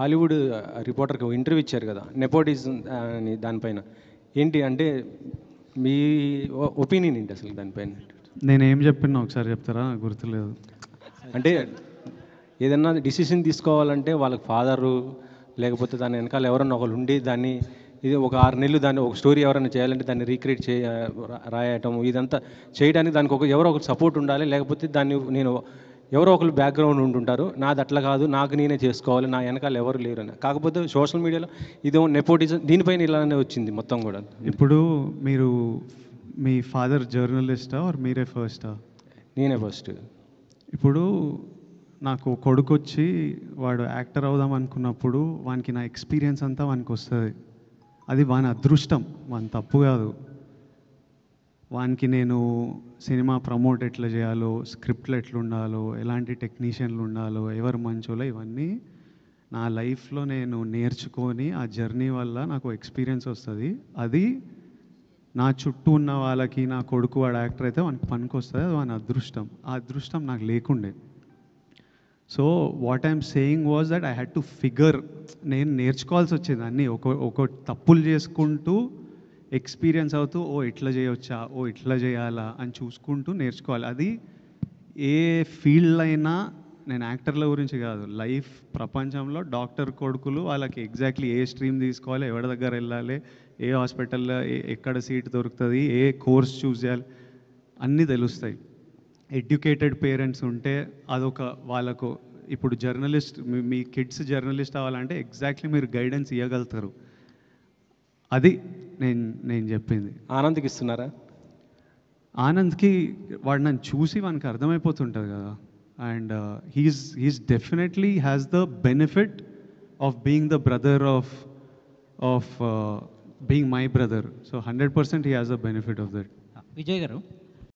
Hollywood రిపోర్టర్కి interview ఇచ్చారు కదా, nepotism అని దానిపైన ఏంటి అంటే మీ ఒపీనియన్ ఏంటి అసలు దానిపైన? నేనేం చెప్పినా ఒకసారి చెప్తారా? గుర్తులేదు. అంటే ఏదన్నా డిసిషన్ తీసుకోవాలంటే వాళ్ళకి ఫాదరు లేకపోతే దాని వెనకాల ఎవరన్నా ఒకరు ఉండి దాన్ని ఇది ఒక 6 నెలలు దాన్ని ఒక స్టోరీ ఎవరైనా చేయాలంటే దాన్ని రీక్రియేట్ రాయటం ఇదంతా చేయడానికి దానికి ఎవరో ఒకరు సపోర్ట్ ఉండాలి. లేకపోతే దాన్ని నేను ఎవరో ఒకరు బ్యాక్గ్రౌండ్ ఉంటుంటారు, నాది అట్లా కాదు నాకు నేనే చేసుకోవాలి, నా వెనకాల ఎవరు లేరు అని. కాకపోతే సోషల్ మీడియాలో ఇదేమో నెపోటిజం దీనిపైన ఇలానే వచ్చింది మొత్తం కూడా. ఇప్పుడు మీరు మీ ఫాదర్ జర్నలిస్టా ఆర్ మీరే ఫస్టా? నేనే ఫస్ట్. ఇప్పుడు నాకు కొడుకు వచ్చి వాడు యాక్టర్ అవుదాం అనుకున్నప్పుడు వానికి నా ఎక్స్పీరియన్స్ అంతా వానికి వస్తుంది. అది వాని అదృష్టం, వాని తప్పు కాదు. వానికి నేను సినిమా ప్రమోట్ ఎట్లా చేయాలో, స్క్రిప్ట్లు ఎట్లా ఉండాలో, ఎలాంటి టెక్నీషియన్లు ఉండాలో, ఎవరు మంచోలో, ఇవన్నీ నా లైఫ్లో నేను నేర్చుకొని ఆ జర్నీ వల్ల నాకు ఎక్స్పీరియన్స్ వస్తుంది. అది నా చుట్టూ ఉన్న వాళ్ళకి, నా కొడుకు వాడు యాక్టర్ అయితే వానికి పనికి వస్తుంది. అది వాని అదృష్టం. ఆ అదృష్టం నాకు లేకుండే. So what I'm saying was that I had to figure. నేను నేర్చుకోవాల్సి వచ్చేది అన్నీ ఒక తప్పులు చేసుకుంటూ ఎక్స్పీరియన్స్ అవుతూ ఓ ఇట్లా చేయవచ్చా, ఓ ఇట్లా చేయాలా అని చూసుకుంటూ నేర్చుకోవాలి. అది ఏ ఫీల్డ్ అయినా, నేను యాక్టర్ల గురించి కాదు, లైఫ్ ప్రపంచంలో డాక్టర్ కొడుకులు వాళ్ళకి ఎగ్జాక్ట్లీ ఏ స్ట్రీమ్ తీసుకోవాలి, ఎవరి దగ్గర వెళ్ళాలి, ఏ హాస్పిటల్లో ఎక్కడ సీట్ దొరుకుతుంది, ఏ కోర్స్ చూస్ చేయాలి, అన్నీ తెలుస్తాయి. ఎడ్యుకేటెడ్ పేరెంట్స్ ఉంటే అదొక వాళ్ళకు. ఇప్పుడు జర్నలిస్ట్, మీ కిడ్స్ జర్నలిస్ట్ అవ్వాలంటే ఎగ్జాక్ట్లీ మీరు గైడెన్స్ ఇవ్వగలుగుతారు. అది నేను చెప్పింది. ఆనంద్కి ఇస్తున్నారా? ఆనంద్కి వాడు నన్ను చూసి వానికి అర్థమైపోతుంటుంది కదా. And he's definitely has the benefit of being the brother of being my brother. So 100% he has the benefit of that. Vijay గారు,